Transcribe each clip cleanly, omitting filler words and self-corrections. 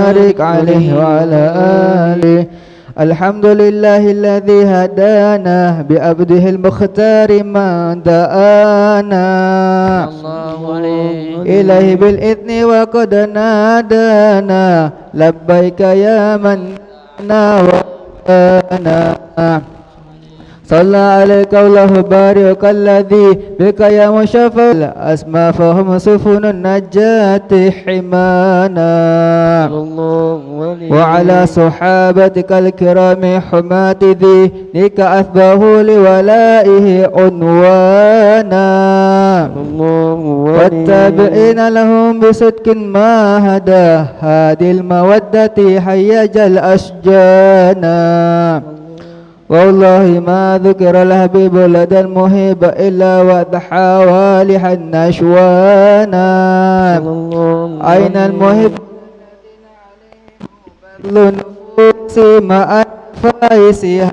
وبارك عليه وعلى آله. الحمد لله الذي هدانا بعبده المختار من دعانا إليه بالإذن وقد نادانا لبيك يا من ناوانا. صلى عليك الله بارك الذي بك يا مشفى الأسماء فهم سفن النجاة حمانا. وعلى صحابتك الكرام حماة ذيك أثبه لولائه عنوانا. والتابعين لهم بصدق ما هدى هذه المودة هيج الأشجانا. والله ما ذكر الحبيب لدى المحب إلا وضحى والح النشوانا. أين المحب بذل النفوس مع فائسها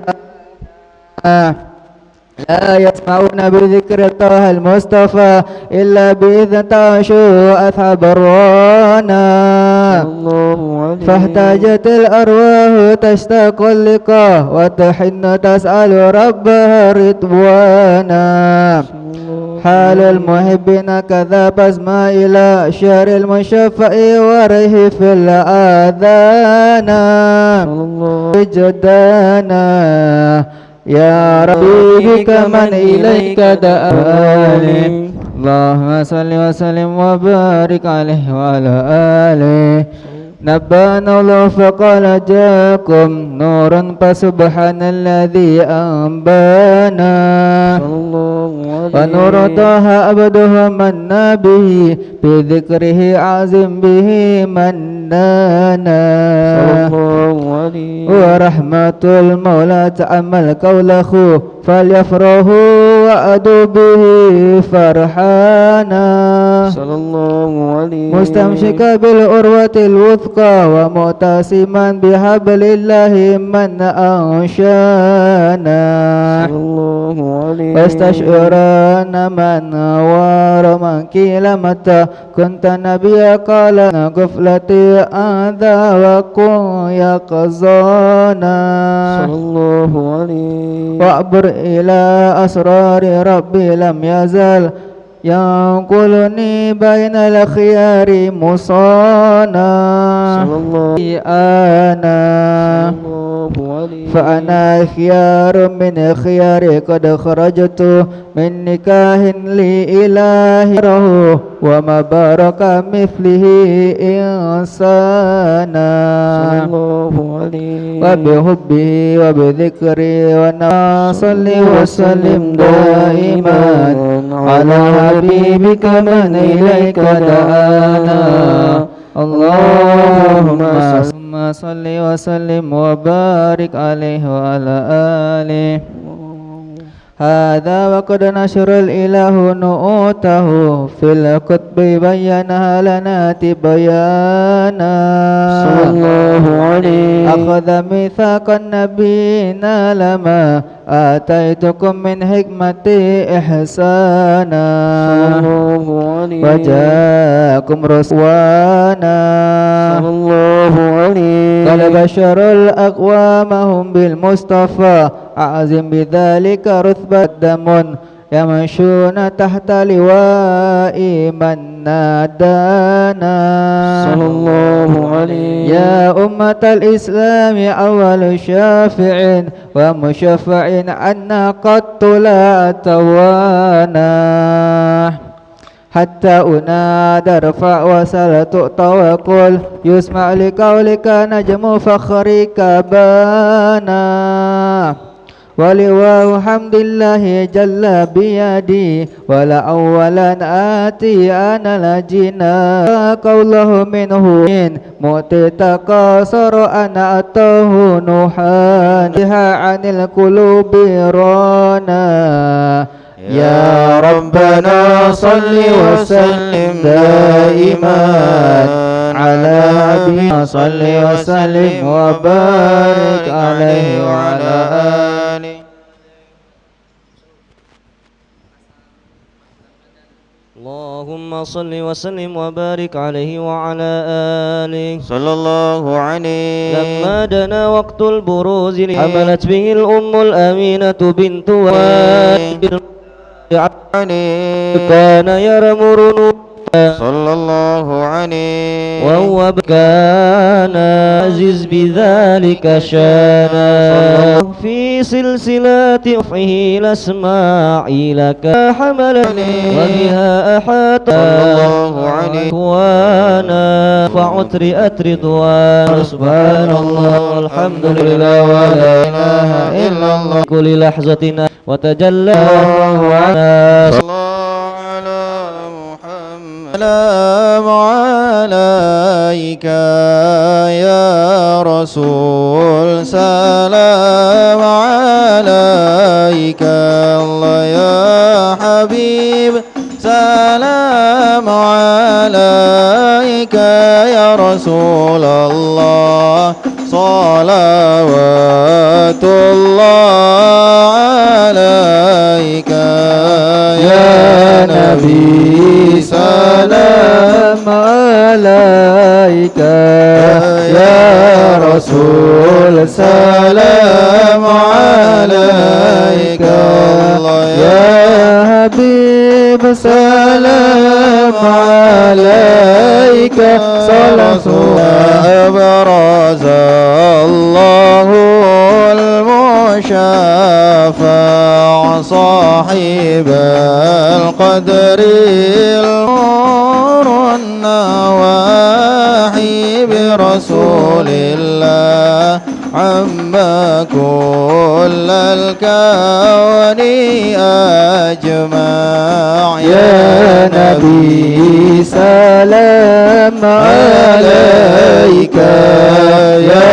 لا يسمعون بذكر طه المصطفى إلا بإذن تعشو أصحاب الرانا. فاحتاجت الأرواح تشتاق اللقاء وتحن تسأل ربها رضوانا. حال المحبين كذا بسمة إلى شهر المشفع وريه في الآذانا جدانا. يا ربي بك من إليك دعاني. اللهم صل وسلم وبارك عليه وعلى آله. نبأنا الله فقال جاءكم نور فسبحان الذي أنبانا. ونور طه عبده منا به بذكره عازم به منانا. ورحمة المولى تأمل قوله فليفرحوا وأدوا به فرحانا. مستمسكا بالعروة الوثقى ومعتصما بحبل الله من أنشانا. واستشعران من نوار من قيل متى كنت نبيا قال غفلتي أذى وكن يقظانا. وأبر إلى أسرار ربي لم يزل ينقلني بين الخيار مصانا. أنا فأنا خيار من خيار قد خرجت من نكاه لإله وما بارك مثله إنسانا. وبحبه وبذكره ونصلي وسلم دائما على حبيبك من إليك دعانا. اللهم صل وسلم وبارك عليه وعلى آله. هذا وقد نشر الإله نؤوته في الكتب بينها لنا تبيانا. أخذ ميثاق النبيين لما آتيتكم من حكمة إحسانا. وجاءكم رسوانا. قد بشر الأقوام هم بالمصطفى أعظم بذلك رتبة دم يمشون تحت لواء من نادانا. يا أمة الإسلام أول شافع ومشفع عنا قط لا توانا. حتى أنادى ارفع وسل تؤطى وقل يسمع لقولك نجم فخرك بانا. ولواء حمد الله جل بيدي ولا أولا آتي أنا لجنا. قوله منه مؤتي تقاصر أنا أتاه نحانها عن القلوب رانا. يا ربنا صل وسلم دائما على حبيبنا صل وسلم وبارك عليه وعلى آله. اللهم اللهم صل وسلم وبارك عليه وعلى آله صلى الله عليه. لما دنا وقت البروز حملت به الأم الأمينة بنت وائل كان يرمر صلى الله عليه. وهو كان عزيز بذلك شانا في سلسلة رفعه لاسماعيل كحمل وبها أحاط وانا فعترئت رضوان سبحان الله والحمد لله ولا إله إلا الله كل لحظة وتجلى الله عنا. السلام عليك يا رسول سلام عليك الله يا حبيب سلام عليك يا رسول الله صلوات الله عليك يا نبي سلام عليك يا رسول سلام عليك يا حبيب سلام عليك صلاة أبرز الله المشافع صاحب القدر النور النواحي برسول الله عما كل الكون أجمع يا نبي سلام عليك يا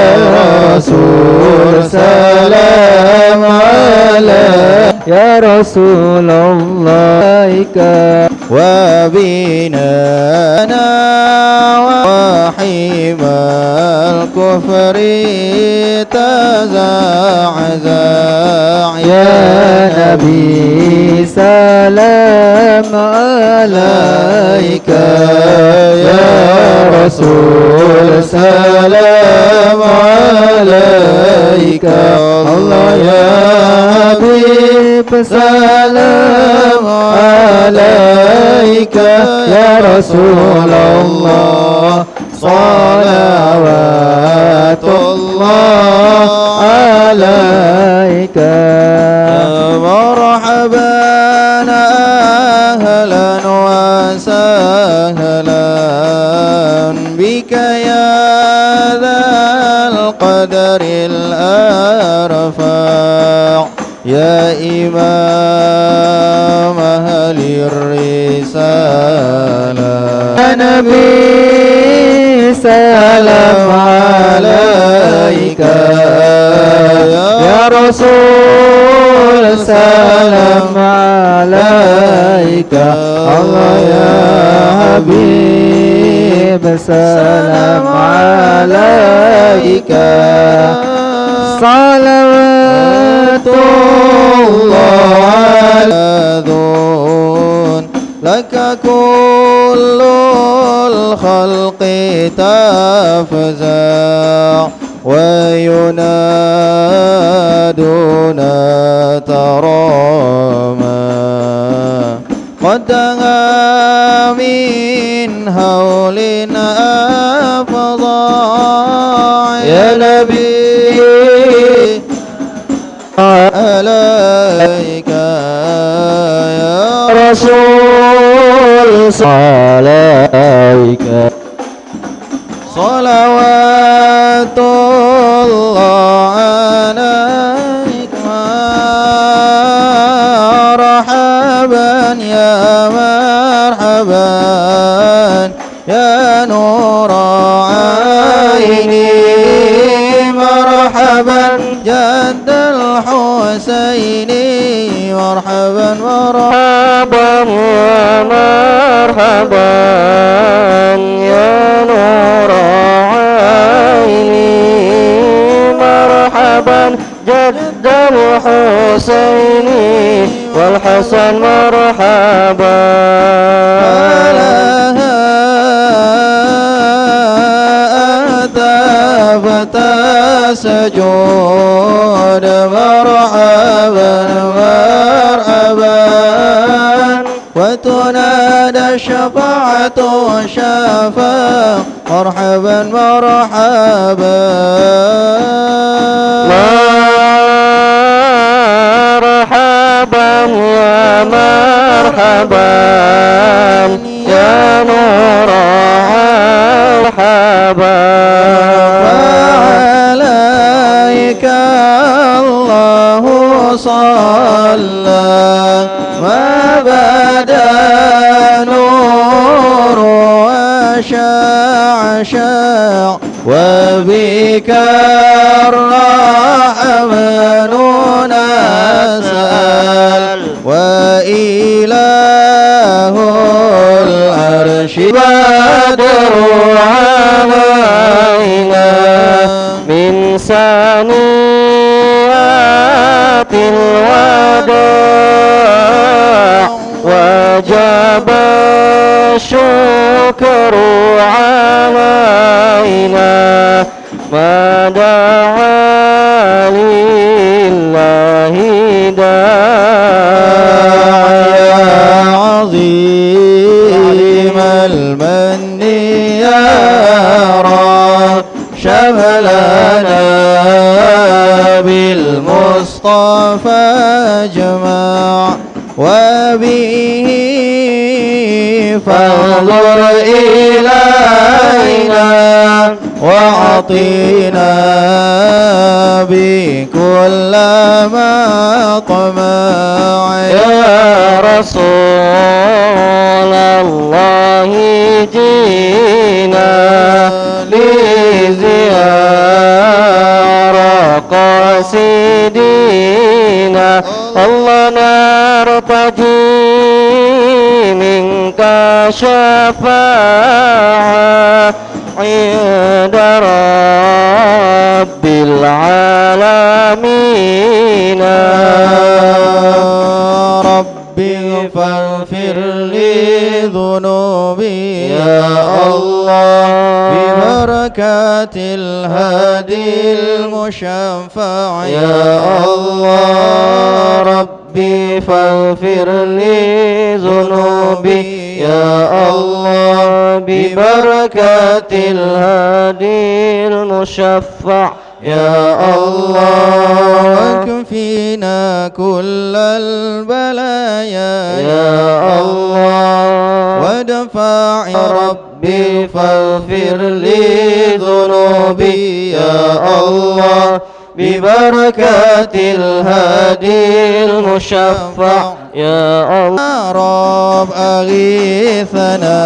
رسول سلام عليك يا رسول الله وبيننا وحيم الكفر تزعزع يا نبي سلام عليك يا رسول سلام عليك الله يا حبيب سلام عليك يا رسول الله صلوات الله عليك مرحبا أهلا وسهلا بك يا ذا القدر الأرفع يا إمام أهل الرسالة يا نبي سلام عليك يا رسول سلام عليك الله يا حبيب سلام عليك صلوات الله على ذون لك كل الخلق تفزع وينادون تراما قد دعا من هول أفضع يا نبي عليك يا رسول عليك صلوات الله عليك مرحبا يا مرحبا يا نور عيني مرحبا جد الحسين مرحبا مرحبا مرحبا يا نور عيني مرحبا جد الحسين والحسن مرحبا فتسجد مرحبا مرحبا وتنادى الشفاعة شفاعة مرحبا مرحبا مرحبا يا مرحبا يا نور مرحبا وعليك الله صلى وبدا نور وشعشع وبك الرحمن نسأل وإله العرش بدر علينا من سنوات الوداع وجب الشكر علينا ما دعا لله داعي عظيم المن يا رب شملنا بالمصطفى اجمع وبه فانظر إلينا وأعطينا بكل ما طمع يا رسول الله جينا لزيارة قاصدينا الله نرتجي منك شفاعة عند رب العالمين ربي فاغفر لي ذنوبي يا الله ببركة الهادي المشفع يا الله ربي فاغفر لي ذنوبي يا الله ببركة الهادي المشفع يا الله واكفينا كل البلايا يا الله ودفع ربي فاغفر لي ذنوبي يا الله ببركة الهادي المشفع يا الله رب أغيثنا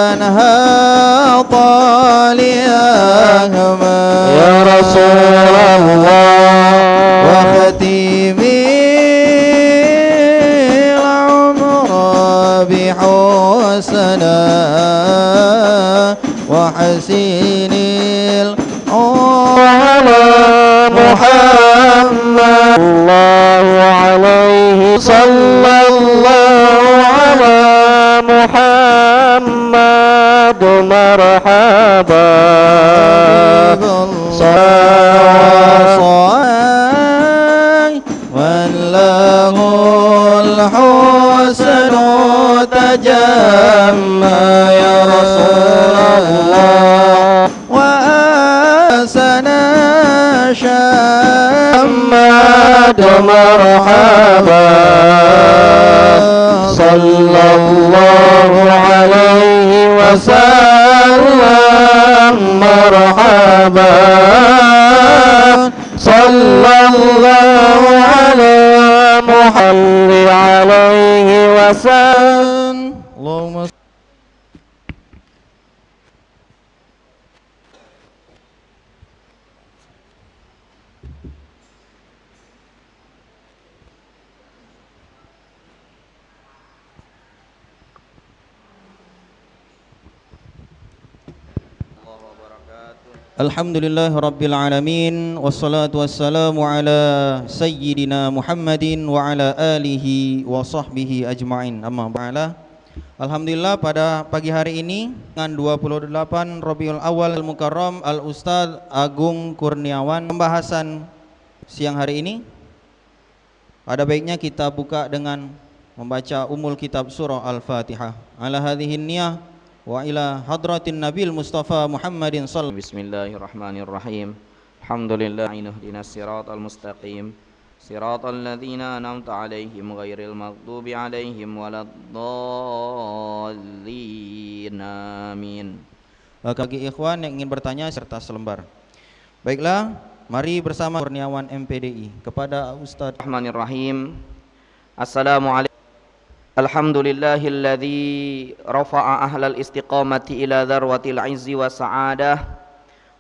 بحيانها طالياهما يا رسول الله وختيمي العمر بحسنا وحسين على محمد الله عليه صلى الله على محمد مرحبا من له الحسن تجمع يا رسول الله وأسنا شمد مرحبا صلى الله عليه وسلم مرحبا صلى الله على محمد عليه وسلم اللهم Alhamdulillah Rabbil Alamin wassalatu wassalamu ala Sayyidina Muhammadin wa ala alihi wa sahbihi ajma'in amma ba'ala Alhamdulillah pada pagi hari ini dengan 28 Rabiul Awal Al-Mukarram Al-Ustadz Agung Kurniawan, pembahasan siang hari ini ada baiknya kita buka dengan membaca umul kitab surah Al-Fatihah. Ala hadhihi niyah wa ila hadratin Nabil Mustafa Muhammadin sallallahu. Bismillahirrahmanirrahim. Alhamdulillah ihdinas siratal mustaqim. Siratal ladzina an'amta 'alaihim ghairil maghdubi 'alaihim waladdallin. Amin. Bagi ikhwan yang ingin bertanya serta selembar. Baiklah, mari bersama Kurniawan MPDI kepada Ustaz. Bismillahirrahmanirrahim. Assalamualaikum. Alhamdulillahilladzi rafa'a ahlal istiqamati ila dzarwatil 'izzi wa sa'adah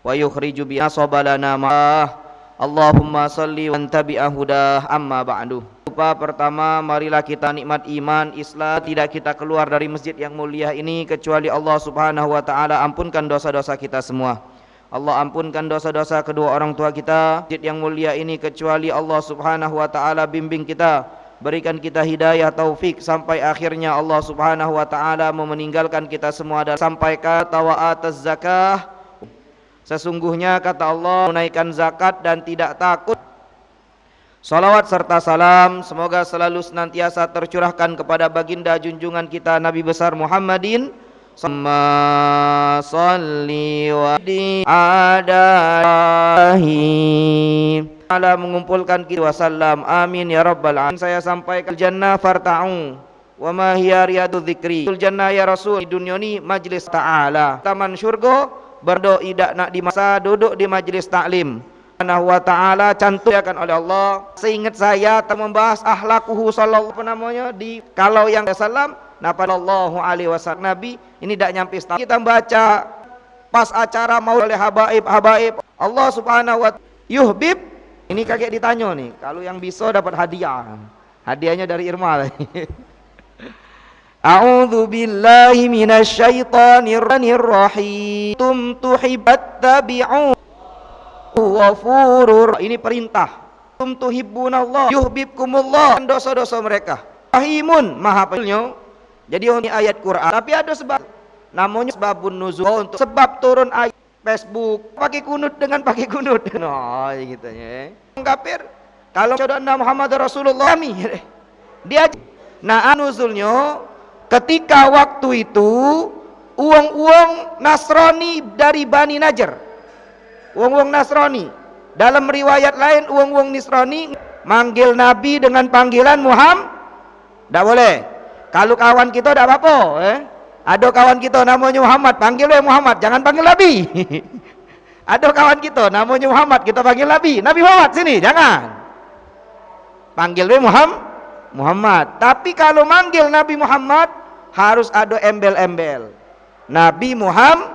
wa yukhriju bi asabalana ma'ah. Allahumma salli wa tabi'a hudah, amma ba'du. Pertama, marilah kita nikmat iman Islam, tidak kita keluar dari masjid yang mulia ini kecuali Allah Subhanahu wa taala ampunkan dosa-dosa kita semua. Allah ampunkan dosa-dosa kedua orang tua kita. Masjid yang mulia ini kecuali Allah Subhanahu wa taala bimbing kita, berikan kita hidayah taufik sampai akhirnya Allah Subhanahu wa taala meninggalkan kita semua dan sampai kata wa ataz zakah. Sesungguhnya kata Allah menunaikan zakat dan tidak takut. Salawat serta salam semoga selalu senantiasa tercurahkan kepada baginda junjungan kita Nabi besar Muhammadin salli wa di adahi ala mengumpulkan kita wasallam. Amin ya rabbal alamin. Saya sampaikan jannah farta'u wa ma hiya riyadu dzikri. Jannah ya Rasul, di dunia ini majlis ta'ala, taman syurga. Berdoi nak di masa duduk di majlis taklim. Subhanahu wa ta'ala cantumkan oleh Allah. Seingat saya membahas akhlakuhu sallallahu di kalau yang salam sallallahu alaihi wasallam Nabi ini tidak nyampe setahun. Kita baca pas acara mau oleh habaib Allah Subhanahu wa ta'ala yuhbib. Ini kakek ditanya nih, kalau yang bisa dapat hadiah. Hadiahnya dari Irma. A'udzu billahi minasyaitonir rahim. Tum tuhibbat tabi'u ghafurur. Ini perintah. Tum tuhibbunallah yuhibbukumullah. Dosa-dosa mereka. Rahimun, Maha Penyayang. Jadi ini ayat Quran. Tapi ada sebab. Namanya sebabun nuzul. Untuk sebab turun ayat Facebook. Pakai kunut dengan pakai kunut. Nah, gitu ya. Kafir. Kalau saudara Muhammad Rasulullah kami. Dia nuzulnya ketika waktu itu uang-uang Nasrani dari Bani Najjar, uang-uang Nasrani, dalam riwayat lain uang-uang Nasrani manggil Nabi dengan panggilan Muhammad. Tidak boleh. Kalau kawan kita tidak apa-apa, ada kawan kita namanya Muhammad, panggil Muhammad, jangan panggil Nabi. Ada kawan kita namanya Muhammad, kita panggil Nabi Muhammad sini, jangan panggil Muhammad. Tapi kalau manggil Nabi Muhammad harus ada embel-embel Nabi Muhammad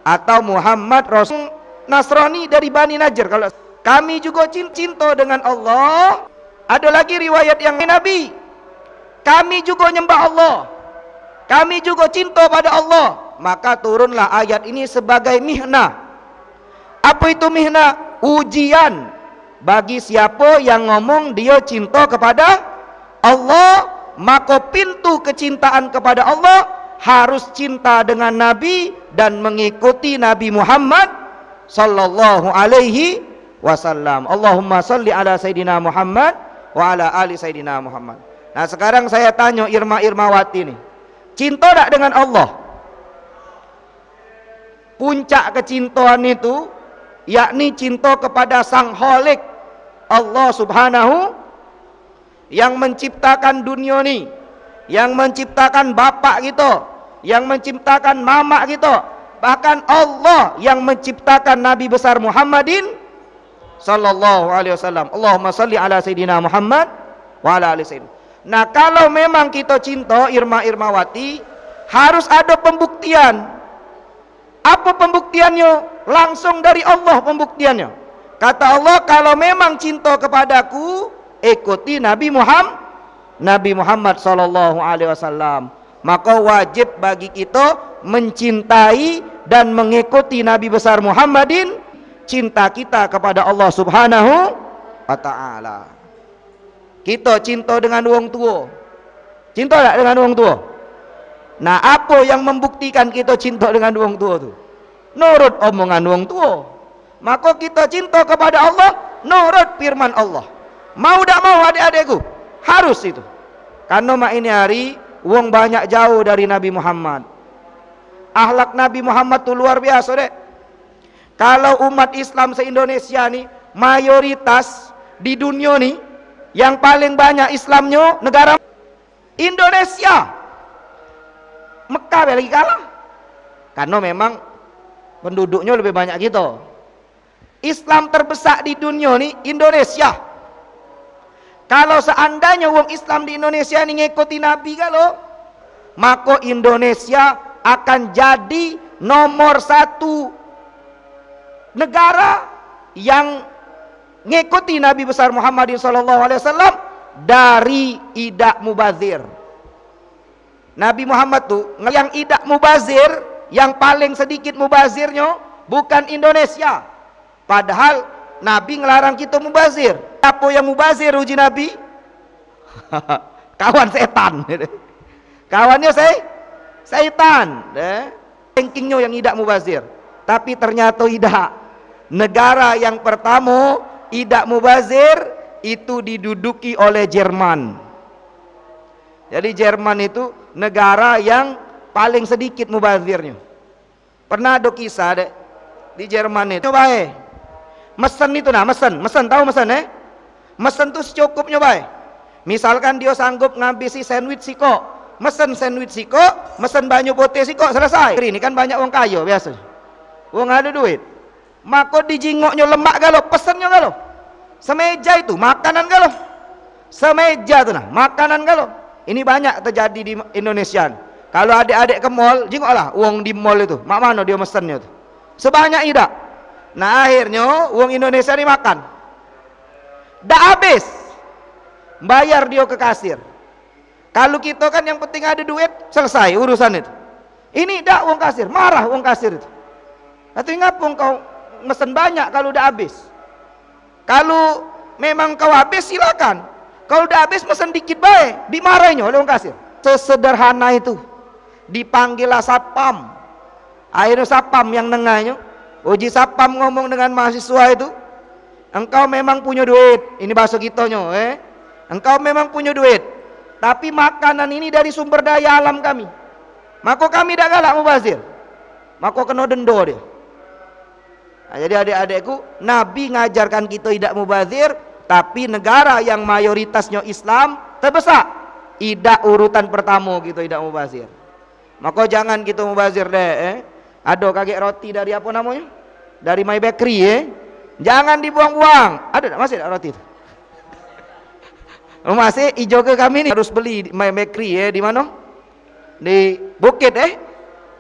atau Muhammad Rasul Nasrani dari Bani Najjar. Kalau kami juga cinta dengan Allah, ada lagi riwayat yang Nabi, kami juga nyembah Allah, kami juga cinta pada Allah. Maka turunlah ayat ini sebagai mihnah. Apa itu mihnah? Ujian bagi siapa yang ngomong dia cinta kepada Allah. Maka pintu kecintaan kepada Allah harus cinta dengan Nabi dan mengikuti Nabi Muhammad sallallahu alaihi wasallam. Allahumma salli ala Sayyidina Muhammad wa ala ali Sayyidina Muhammad. Nah sekarang saya tanya Irma-Irmawati nih, cinta tak dengan Allah? Puncak kecintaan itu yakni cinta kepada Sang Khalik Allah Subhanahu yang menciptakan dunia ini, yang menciptakan bapak kita, yang menciptakan mama kita, bahkan Allah yang menciptakan Nabi besar Muhammadin sallallahu alaihi wasallam. Allahumma salli ala Sayyidina Muhammad wa ala ali Sayyidina. Nah kalau memang kita cinta Irma-Irmawati, harus ada pembuktian. Apa pembuktiannya? Langsung dari Allah pembuktiannya. Kata Allah, kalau memang cinta kepadaku, ikuti Nabi Muhammad sallallahu alaihi wasallam. Maka wajib bagi kita mencintai dan mengikuti Nabi besar Muhammadin. Cinta kita kepada Allah Subhanahu wa ta'ala. Kita cinta dengan orang tua. Cinta tak dengan orang tua? Nah, apa yang membuktikan kita cinta dengan wong tua tu? Nurut omongan wong tua. Maka kita cinta kepada Allah, nurut firman Allah. Mau tak mau adik-adikku, harus itu. Karena mak ini hari wong banyak jauh dari Nabi Muhammad. Akhlak Nabi Muhammad tu luar biasa dek. Kalau umat Islam se-Indonesia nih, mayoritas di dunia nih, yang paling banyak Islamnya negara Indonesia. Mekah lagi kalah. Karena memang penduduknya lebih banyak gitu. Islam terbesar di dunia nih Indonesia. Kalau seandainya wong Islam di Indonesia ini ngikuti Nabi kalau, maka Indonesia akan jadi nomor 1 negara yang ngikuti Nabi besar Muhammad SAW dari idak mubazir. Nabi Muhammad tuh yang idak mubazir, yang paling sedikit mubazirnya bukan Indonesia. Padahal Nabi ngelarang kita mubazir. Apa yang mubazir uji Nabi? Kawan setan. Kawannya setan. Rankingnya yang idak mubazir. Tapi ternyata idak. Negara yang pertama idak mubazir itu diduduki oleh Jerman. Jadi Jerman itu negara yang paling sedikit mubazirnya. Pernah ada kisah dek, di Jerman itu baik. Mesen itu nah, mesen tahu mesen mesen tuh secukupnya baik. Misalkan dia sanggup ngabisi sandwich siko, mesen sandwich siko, mesen banyu putih siko, selesai. Ini kan banyak orang kaya biasa, orang ada duit, maka dijingoknya lemak galau, pesennya galau, semeja itu makanan galau, semeja tuh nah makanan galau. Ini banyak terjadi di Indonesia. Kalau adik-adik ke mall, jingoklah uang di mall itu, mak mana dia mesennya tuh, sebanyak idak. Nah akhirnya uang Indonesia ini makan, dah habis, bayar dia ke kasir. Kalau kita kan yang penting ada duit, selesai urusan itu. Ini dah uang kasir, marah uang kasir itu. Tapi ngapa kau mesen banyak kalau udah habis? Kalau memang kau habis silakan. Kalau udah habis mesen dikit baik, dimarahinnya oleh orang kasir. Sesederhana itu. Dipanggillah satpam. Akhirnya satpam yang nengahnya, uji satpam ngomong dengan mahasiswa itu, engkau memang punya duit. Ini bahasa kitanya, engkau memang punya duit, tapi makanan ini dari sumber daya alam kami. Maka kami tidak galak mubazir. Maka kena denda dia. Nah, jadi adik-adikku, Nabi ngajarkan kita tidak mubazir. Tapi negara yang mayoritasnya Islam terbesar, idak urutan pertama gitu idak mubazir. Maka jangan kita mubazir deh. Ada kaget roti dari apa namanya? Dari My Bakery jangan dibuang-buang. Ada tak masih ada roti itu? Masih hijau ke kami nih harus beli My Bakery di mana? Di Bukit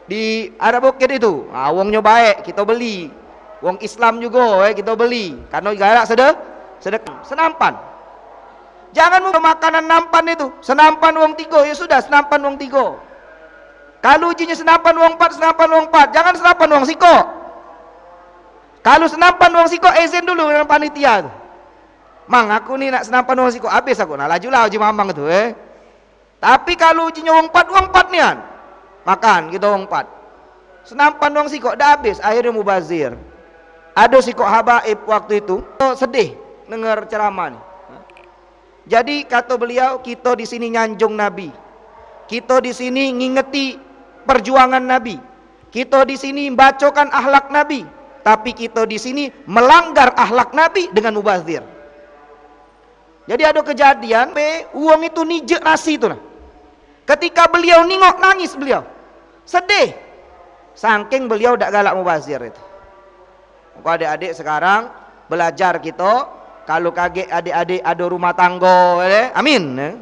di ada Bukit itu. Ah, uangnya baik kita beli. Uang Islam juga kita beli. Karena galak sedekah, senampan. Jangan mau makanan nampan itu, senampan uang 3 ya sudah, senampan uang 3. Kalau ujinya senampan uang 4, senampan uang 4. Jangan senampan uang siko. Kalau senampan uang siko, izin dulu dengan panitia. Mang, aku nih nak senampan uang siko, habis aku. Nah, lajulah uji mamang itu Tapi kalau ujinya uang 4 nian. Makan kita uang 4. Senampan uang siko, dah habis, akhirnya mubazir. Ada siko habaib waktu itu, sedih dengar ceramah nih. Jadi kata beliau, kita di sini nyanjung Nabi, kita di sini ngingeti perjuangan Nabi, kita di sini bacakan akhlak Nabi, tapi kita di sini melanggar akhlak Nabi dengan mubazir. Jadi ada kejadian, uang itu nijek nasi itu nah. Ketika beliau nengok nangis beliau, sedih, saking beliau tidak galak mubazir itu. Maka adik-adik sekarang belajar kita. Kalau kaget adik-adik ada rumah tangga, amin,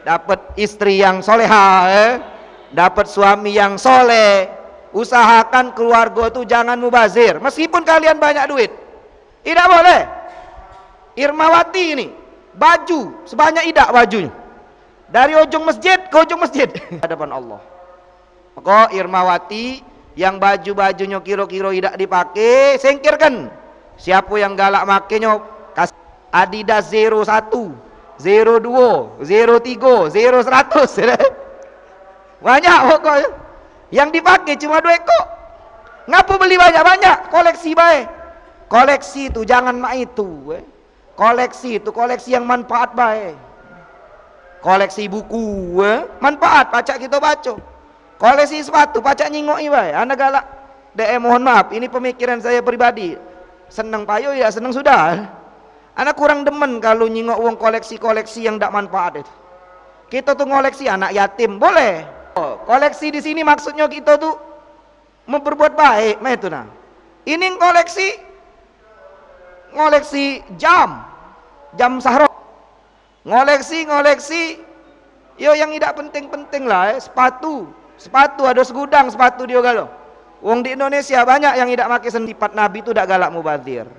dapat istri yang soleha, dapat suami yang soleh, usahakan keluarga itu jangan mubazir, meskipun kalian banyak duit, tidak boleh. Irmawati ini baju sebanyak idak bajunya, dari ujung masjid ke ujung masjid hadapan Allah. Maka Irmawati yang baju-bajunya kira-kira idak dipakai, singkirkan. Siapa yang galak makainya, Adidas 01, 02, 03, 0100. Banyak pokoknya. Yang dipakai cuma 2 ekor. Ngapa beli banyak-banyak? Koleksi baik. Koleksi itu jangan mak itu. Koleksi itu koleksi yang manfaat baik. Koleksi buku, manfaat pacak kita baca. Koleksi sepatu pacak nyingok baik. Anda galak. Mohon maaf, ini pemikiran saya pribadi. Senang payo ya senang sudah. Anak kurang demen kalau nyingok uang koleksi-koleksi yang tidak manfaat itu. Kita tuh ngoleksi anak yatim boleh. Koleksi di sini maksudnya kita tuh memperbuat baik, mah itu nah. Ini ngoleksi jam sahro. Ngoleksi yo yang tidak penting-penting lah, sepatu ada segudang sepatu dia galo. Wong di Indonesia banyak yang tidak pakai sifat Nabi itu tidak galak mubazir.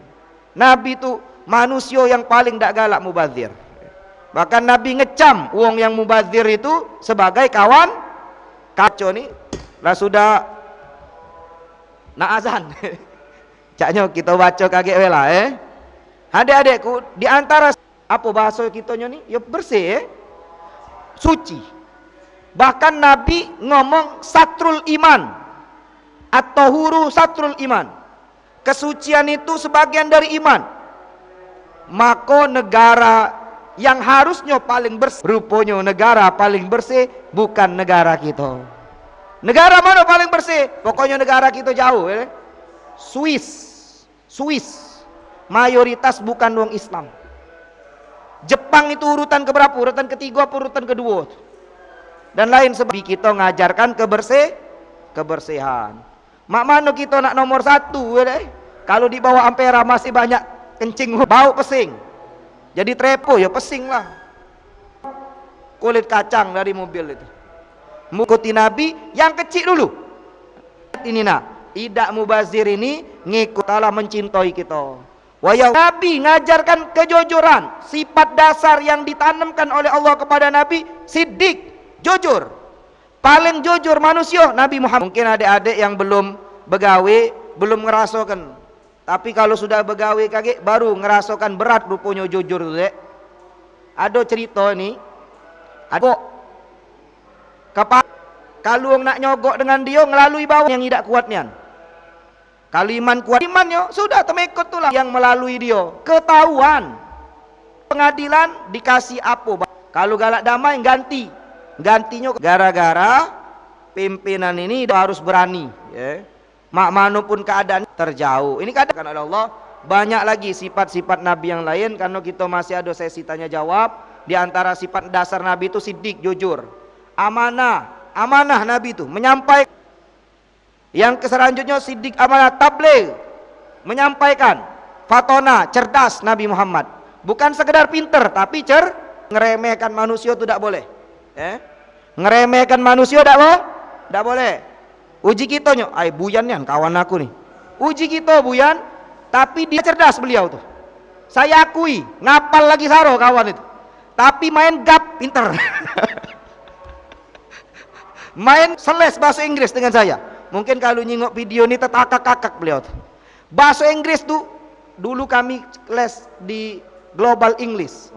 Nabi itu manusia yang paling tidak galak mubazir. Bahkan Nabi ngecam wong yang mubazir itu sebagai kawan kacau nih. Lah sudah nak azan. Caknya kita baca kaget wela Adik-adikku, di antara apa bahasa kita nih? Ya bersih, suci. Bahkan Nabi ngomong satrul iman. At-tahuru satrul iman. Kesucian itu sebagian dari iman. Maka negara yang harusnya paling bersih, rupanya negara paling bersih bukan negara kita. Negara mana paling bersih? Pokoknya negara kita jauh, Swiss. Mayoritas bukan wong Islam. Jepang itu urutan keberapa? Urutan ketiga apa urutan kedua? Dan lain sebagainya. Kita ngajarkan kebersihan. Mak mano kita nak nomor 1 Kalau di bawah ampera masih banyak kencing bau pesing. Jadi trepo ya pesing lah. Kulit kacang dari mobil itu. Mengikuti Nabi yang kecil dulu. Ini nah, idak mubazir ini ngikut Allah mencintai kita. Nabi ngajarkan kejujuran, sifat dasar yang ditanamkan oleh Allah kepada Nabi, siddiq, jujur. Paling jujur manusia Nabi Muhammad. Mungkin adik-adik yang belum begawe belum ngerasakan. Tapi kalau sudah begawe kaget baru ngerasakan berat rupanya jujur tuh, Dek. Ada cerita nih. Ada kalau nak nyogok dengan dia ngelalui bawah yang tidak kuat nian. Kalau iman kuat imannya sudah temekut tuh lah yang melalui dia. Ketahuan. Pengadilan dikasih apa? Kalau galak damai gantinya gara-gara pimpinan ini harus berani ya. Mak manapun keadaan terjauh. Ini kadang oleh Allah banyak lagi sifat-sifat Nabi yang lain. Karena kita masih ada sesi tanya jawab. Di antara sifat dasar Nabi itu siddiq, jujur, amanah Nabi itu menyampaikan. Yang selanjutnya siddiq, amanah, tabligh, menyampaikan. Fatona, cerdas Nabi Muhammad, bukan sekedar pinter tapi ngeremehkan manusia itu tidak boleh. Ngeremehkan manusia tidak boleh. Uji kita nyo, Buyan nih kawan aku nih. Uji kita Buyan, tapi dia cerdas beliau tuh. Saya akui, ngapal lagi saro kawan itu. Tapi main gap pinter. Main seles bahasa Inggris dengan saya. Mungkin kalau nyingok video ini tetakak-kakak beliau tuh. Bahasa Inggris tuh dulu kami les di Global English.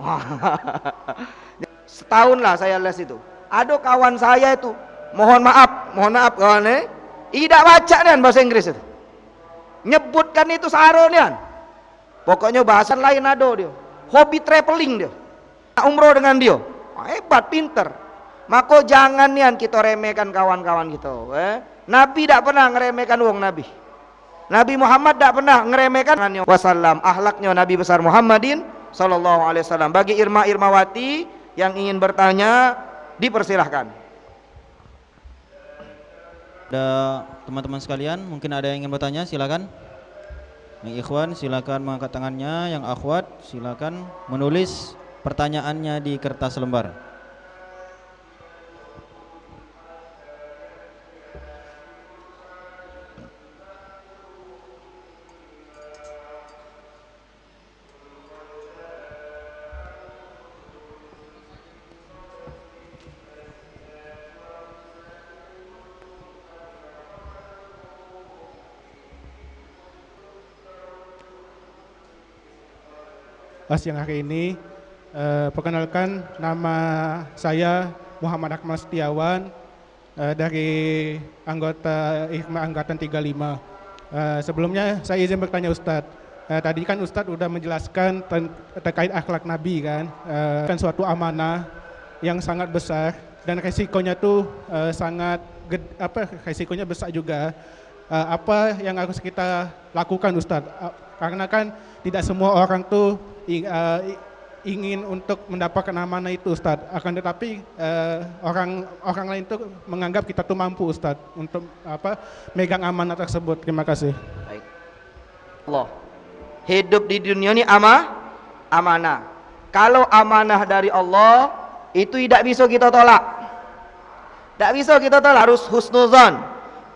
Setahun lah saya les itu. Ada kawan saya itu, mohon maaf kawan tidak baca nih bahasa Inggris itu. Nyebutkan itu saro nih. Pokoknya bahasan lain ada dia. Hobi traveling dia. Umroh dengan dia. Hebat, pinter. Maka jangan nih kita remehkan kawan-kawan kita. Nabi tidak pernah ngeremehkan wong Nabi. Nabi Muhammad tidak pernah ngeremehkan wasallam. Akhlaknya Nabi besar Muhammadin sallallahu alaihi wasallam. Bagi irma-irmawati yang ingin bertanya dipersilahkan. Ada teman-teman sekalian, mungkin ada yang ingin bertanya, silakan. Yang ikhwan silakan mengangkat tangannya, yang akhwat silakan menulis pertanyaannya di kertas lembar. Siang hari ini perkenalkan nama saya Muhammad Akmal Setiawan dari anggota IHMA Angkatan 35. Sebelumnya saya izin bertanya Ustadz. Tadi kan Ustadz udah menjelaskan terkait akhlak Nabi kan, kan suatu amanah yang sangat besar dan resikonya tuh resikonya besar juga. Apa yang harus kita lakukan Ustadz? Karena kan tidak semua orang tuh ingin untuk mendapatkan amanah itu Ustadz, akan tetapi orang lain tuh menganggap kita tuh mampu Ustadz untuk megang amanah tersebut. Terima kasih. Baik. Allah. Hidup di dunia ini amanah. Kalau amanah dari Allah itu tidak bisa kita tolak. Tidak bisa kita tolak, harus husnuzan.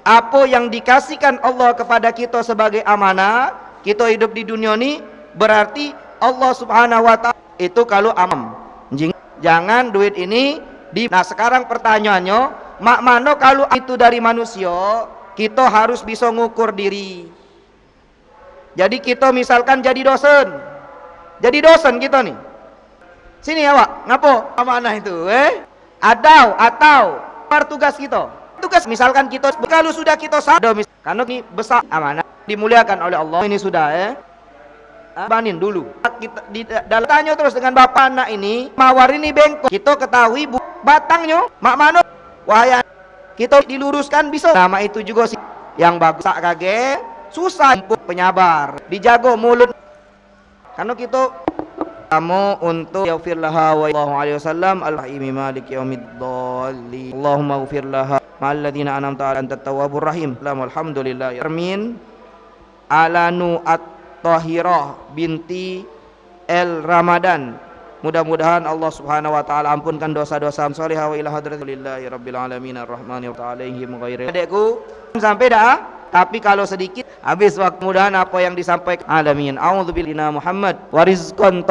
Apa yang dikasihkan Allah kepada kita sebagai amanah, kita hidup di dunia ini berarti Allah Subhanahu wa taala itu kalau jangan duit ini nah sekarang pertanyaannya, mak mano kalau itu dari manusia, kita harus bisa ngukur diri. Jadi kita misalkan jadi dosen kita nih. Sini ya Pak, ngapo amanah itu atau tugas kita. Tugas misalkan kita kalau sudah kita sadar karena ini besar amanah dimuliakan oleh Allah, ini sudah banin dulu. Kita dalam tanya terus dengan bapak anak ini, mawar ini bengkok. Kita ketahui batangnya, mak mano wahai kita diluruskan bisa. Nama itu juga sih yang bagus. Tak kaget, susah penyabar, dijago mulut. Karena kita kamu untuk yaghfir laha wa sallallahu alaihi wasallam al-rahimi malik yaumiddallin. Allahumma ighfir laha ma'al ladzina an'amta 'alaihim antat tawwabur rahim. Alhamdulillah. Amin. Alanu Tahirah binti El Ramadan. Mudah-mudahan Allah Subhanahu wa taala ampunkan dosa-dosa salihah wa ila hadratillahi rabbil alamin arrahmanir alaihim ghairi. Adekku sampai dah, tapi kalau sedikit habis waktu, mudahan apa yang disampaikan alamin. A'udzubillahi Muhammad wa rizqan